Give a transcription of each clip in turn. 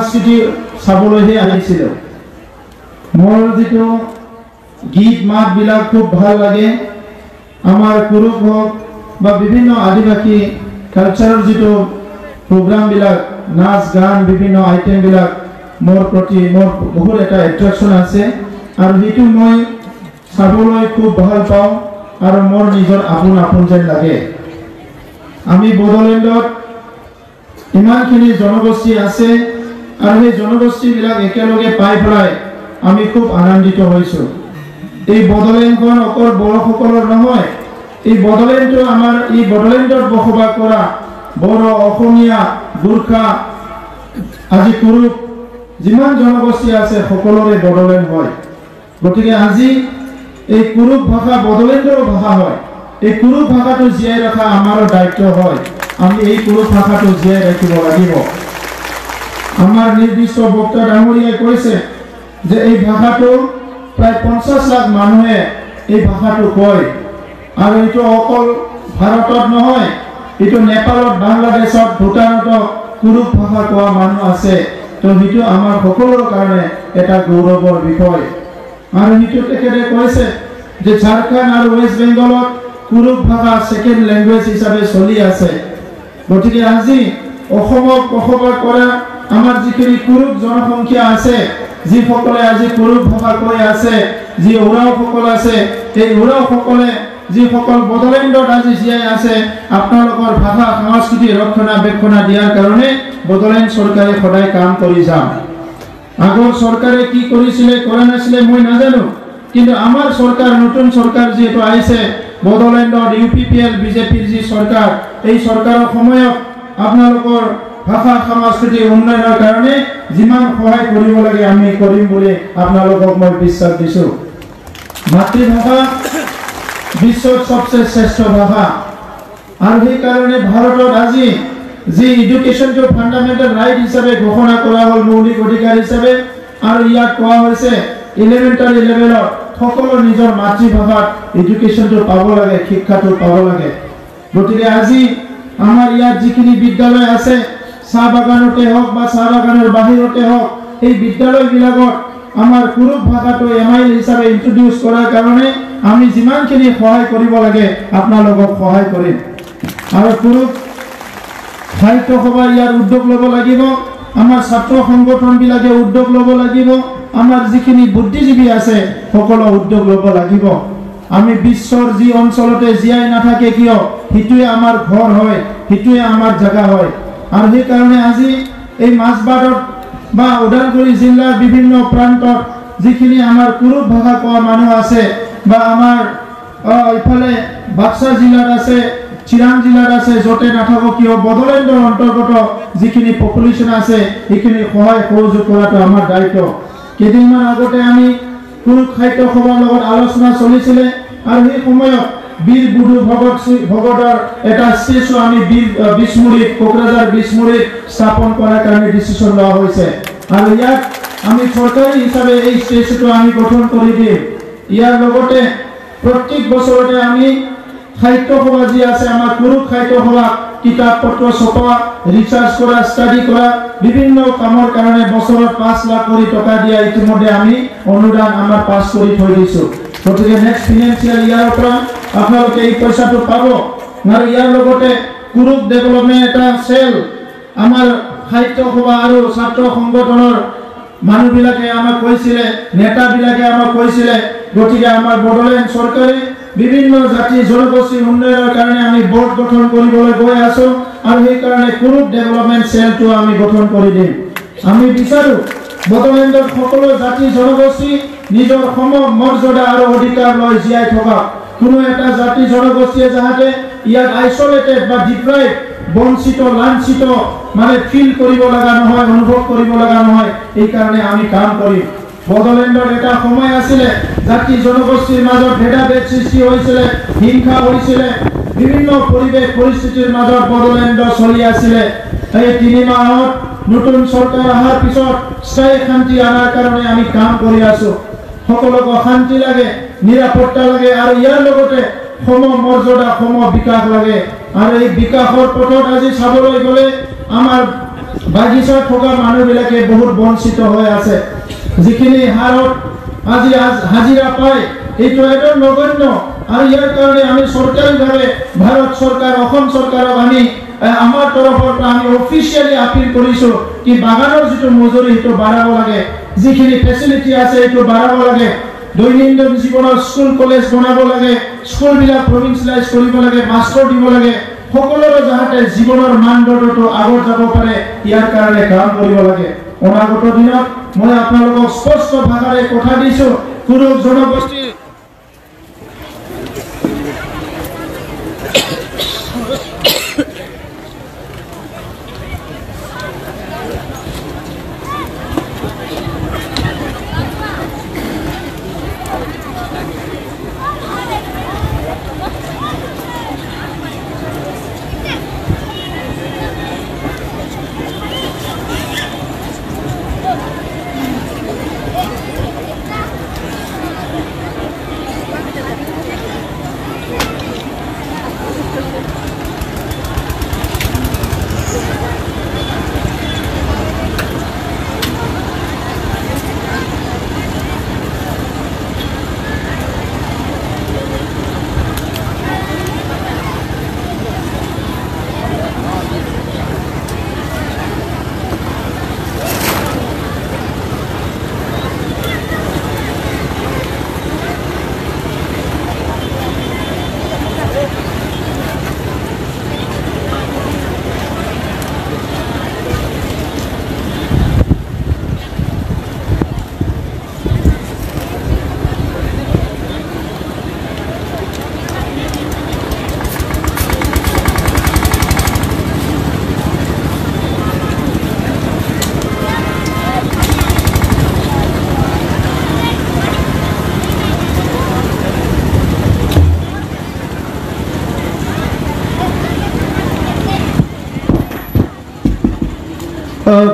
সংস্কৃতি চাবলৈহে আহিছিল মোৰ যেটো গীত মাত বিলাক খুব ভাল লাগে আমাৰ কুৰুক হওক বা বিভিন্ন আদিবাসী কালচাৰৰ যেটো প্ৰগ্ৰাম বিলাক নাচ গান বিভিন্ন আইটেম বিলাক মোৰ প্ৰতি মোৰ বহুত এটা এট্ৰাকচন আছে আৰু হেতু মই চাবলৈ খুব ভাল পাওঁ আৰু মোৰ নিজৰ আপোন আপোন যেন লাগে আমি বড়োলেণ্ডত ইমানখিনি জনগোষ্ঠী আছে আৰু এই জনগোষ্ঠী বিলাক একেলগে পাই পেলাই আমি খুব আনন্দিত হৈছো এই বড়োলেণ্ডখন অকল বড়োসকলৰ নহয় এই বড়োলেণ্ডটো আমাৰ এই বড়োলেণ্ডত বসবাস কৰা বড়ো অসমীয়া গুৰ্খা আজি কুৰুক যিমান জনগোষ্ঠী আছে সকলোৰে বড়োলেণ্ড হয় গতিকে আজি এই কুৰুক ভাষা বড়োলেণ্ডৰ ভাষা হয় এই কুৰুক ভাষাটো জীয়াই ৰখা আমাৰ দায়িত্ব হয় আমি এই কুৰুক ভাষাটো জীয়াই ৰাখিব লাগিব আমাৰ নিৰ্দিষ্ট বক্তা ডাঙৰীয়াই কৈছে যে এই ভাষাটো প্ৰায় 50 লাখ মানুহে এই ভাষাটো কয় আৰু এইটো অকল ভাৰতত নহয় এইটো নেপালত বাংলাদেশত ভূটানত কুৰুক ভাষা কোৱা মানুহ আছে তো সেইটো আমাৰ সকলোৰ কাৰণে এটা গৌৰৱৰ বিষয় আৰু সেইটো তেখেতে কৈছে যে ঝাৰখণ্ড আৰু ওয়েস্ট বেংগলত কুৰুক ভাষা সেকেন্ড ল্যাঙ্গুয়েজ হিচাপে চলি আছে গতিকে আজি অসমক বসবাস কৰা আমাৰ যিখিনি কুৰুক জনসংখ্যা আছে যিসকলে আজি কুৰুক ভাষা কৈ আছে যি ওৰাওসকল আছে এই ওৰাওসকলে যিসকল বড়োলেণ্ডত আজি জীয়াই আছে আপোনালোকৰ ভাষা সংস্কৃতি ৰক্ষণাবেক্ষণ দিয়াৰ কাৰণে বড়োলেণ্ড চৰকাৰে সদায় কাম কৰি যাম আগৰ চৰকাৰে কি কৰিছিলে কৰা নাছিলে মই নাজানো কিন্তু আমাৰ চৰকাৰ নতুন চৰকাৰ যেটো আইছে বড়োলেণ্ডত ইউপিপিএল বিজেপিৰ যি চৰকাৰ এই চৰকাৰৰ সময়ত আপোনালোকৰ ভাষা সংস্কৃতি উন্নয়নৰ কাৰণে যিমান সহায় কৰিব লাগে আমি কৰিম বুলি আপোনালোকক মই বিশ্বাস দিছো মাতৃভাষা বিশ্বৰ সবচেয়ে শ্ৰেষ্ঠ ভাষা আৰু সেই কাৰণে ভাৰতত আজি যি এডুকেশনটো ফান্ডামেন্টাল ৰাইট হিচাপে ঘোষণা কৰা হ'ল মৌলিক অধিকাৰ হিচাপে আৰু ইয়াত কোৱা হৈছে এলিমেন্টাৰী লেভেলত সকলো নিজৰ মাতৃভাষাত এডুকেশনটো পাব লাগে শিক্ষাটো পাব লাগে গতিকে আজি আমাৰ ইয়াত যিখিনি বিদ্যালয় আছে চাহ বাগানতে হওক বা চাহ বাগানৰ বাহিৰতে হওক এই বিদ্যালয়বিলাকত আমাৰ কুৰুক ভাষাটো এমআইএল হিচাপে ইন্ট্ৰোডিউস কৰাৰ কাৰণে আমি যিমানখিনি সহায় কৰিব লাগে আপোনালোকক সহায় কৰিম আৰু কুৰুক সাহিত্য সভা ইয়াৰ উদ্যোগ ল'ব লাগিব আমাৰ ছাত্ৰ সংগঠনবিলাকে উদ্যোগ ল'ব লাগিব আমাৰ যিখিনি বুদ্ধিজীৱী আছে সকলো উদ্যোগ ল'ব লাগিব আমি বিশ্বৰ যি অঞ্চলতে জীয়াই নাথাকে কিয় হিতুৱে আমাৰ ঘৰ হয় হিতুৱে আমাৰ জায়গা হয় আৰু সেই কাৰণে আজি এই মাছবাৰত বা ওদালগুৰি জিলাৰ বিভিন্ন প্ৰান্তত যিখিনি আমাৰ কুৰুক ভাষা কোৱা মানুহ আছে বা আমাৰ ইফালে বাক্সা জিলাত আছে চিৰাং জিলাত আছে যতে নাথাকক কিয় বড়োলেণ্ডৰ অন্তৰ্গত যিখিনি পপুলেশ্যন আছে এইখিনি সহায় সহযোগ কৰাটো আমাৰ দায়িত্ব কেইদিনমান আগতে আমি কুৰুক সাহিত্য সভাৰ লগত আলোচনা চলিছিলে আৰু সেই সময়ত বীৰ বুধু ভগতৰ এটা ষ্টেচু আমি বিষ্ণুৰীত কোকৰাঝাৰ বিষ্ণুৰীত স্থাপন কৰাৰ কাৰণে ডিসিশন লোৱা হৈছে আৰু ইয়াত আমি চৰকাৰী হিচাপে এই ষ্টেচুটো আমি গঠন কৰি দিম ইয়াৰ লগতে প্ৰত্যেক বছৰতে আমি সাহিত্য সভা যি আছে আমাৰ কুৰুক সাহিত্য সভা কিতাপ পত্ৰ ছপা ৰিচাৰ্জ কৰা ষ্টাডি কৰা বিভিন্ন কামৰ কাৰণে বছৰত 5 লাখ কোটি টকা দিয়া ইতিমধ্যে আমি অনুদান আমাৰ পাছ কৰি থৈ দিছো গতিকে নেক্সট ফাইনেন্সিয়েল ইয়াৰৰ পৰা আপোনালোকে এই পইচাটো পাব আৰু ইয়াৰ লগতে কুৰুক ডেভেলপমেন্ট এটা সেল আমাৰ সাহিত্য সভা আৰু ছাত্ৰ সংগঠনৰ মানুহবিলাকে আমাক কৈছিলে নেতাবিলাকে আমাক কৈছিলে গতিকে আমাৰ বড়োলেণ্ড চৰকাৰে বিভিন্ন জাতি জনগোষ্ঠীৰ উন্নয়নৰ কাৰণে আমি বোৰ্ড গঠন কৰিবলৈ গৈ আছো আৰু সেই কাৰণে কুৰুক ডেভেলপমেন্ট সেলটো আমি গঠন কৰি দিম আমি বিচাৰো বড়োলেণ্ডৰ সকলো জাতি জনগোষ্ঠী নিজৰ সম মৰ্যাদা আৰু অধিকাৰ লৈ জীয়াই থকা কোনো এটা জাতি জনগোষ্ঠীয়ে যাতে ইয়াত আইসোলেটেড বা ডিপ্ৰাইভ বঞ্চিত লাঞ্ছিত মানে ফিল কৰিব লগা নহয় অনুভৱ কৰিব লগা নহয় এই কাৰণে আমি কাম কৰিম বড়োলেণ্ডৰ এটা সময় আছিল জাতি জনগোষ্ঠীৰ মাজত ভেদাভেদ সৃষ্টি হৈছিল হিংসা হৈছিল বিভিন্ন পৰিবেশ পৰিস্থিতিৰ মাজত বড়োলেণ্ড চলি আছিল এই 3 মাহত নতুন চৰকাৰ অহাৰ পিছত স্থায়ী শান্তি আনাৰ কাৰণে আমি কাম কৰি আছো সকলোকে শান্তি লাগে নিৰাপত্তা লাগে আৰু ইয়াৰ লগতে সম মৰ্যাদা সম বিকাশ লাগে আৰু এই বিকাশৰ পথত আজি চাবলৈ গলে আমাৰ বাগিচাত থকা মানুহবিলাকে বহুত বঞ্চিত হৈ আছে যিখিনি হাৰত আজি হাজিৰা পায় এইটো একদম নগণ্য আৰু ইয়াৰ কাৰণে আমি চৰকাৰীভাৱে ভাৰত চৰকাৰ অসম চৰকাৰক আমি আমাৰ তৰফৰ পৰা আমি অফিচিয়েলি আপিল কৰিছো কি বাগানৰ যিটো মজুৰি সেইটো বাঢ়াব লাগে যিখিনি ফেচিলিটি আছে এইটো বাঢ়াব লাগে দৈনন্দিন জীৱনৰ স্কুল কলেজ বনাব লাগে স্কুলবিলাক প্ৰভিন্সিয়েলাইজ কৰিব লাগে মাষ্টৰ দিব লাগে সকলোৰে যাতে জীৱনৰ মানদণ্ডটো আগত যাব পাৰে ইয়াৰ কাৰণে কাম কৰিব লাগে অনাগত দিনত মই আপোনালোকক স্পষ্ট ভাষাৰে কথা দিছো কুৰুক জনগোষ্ঠী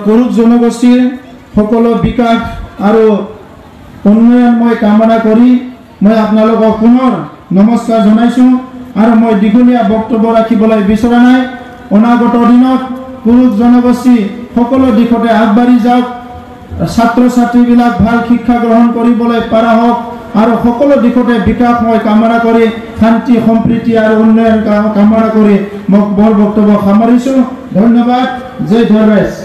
কুৰুক জনগোষ্ঠীৰ সকলো বিকাশ আৰু উন্নয়ন মই কামনা কৰি মই আপোনালোকক পুনৰ নমস্কাৰ জনাইছো আৰু মই দীঘলীয়া বক্তব্য ৰাখিবলৈ বিচৰা নাই অনাগত দিনত কুৰুক জনগোষ্ঠী সকলো দিশতে আগবাঢ়ি যাওক ছাত্ৰ ছাত্ৰীবিলাক ভাল শিক্ষা গ্ৰহণ কৰিবলৈ পৰা হওক আৰু সকলো দিশতে বিকাশ মই কামনা কৰি শান্তি সম্প্ৰীতি আৰু উন্নয়ন কামনা কৰি মই বৰ বক্তব্য সামৰিছো ধন্যবাদ জয় ধৰ্মেশ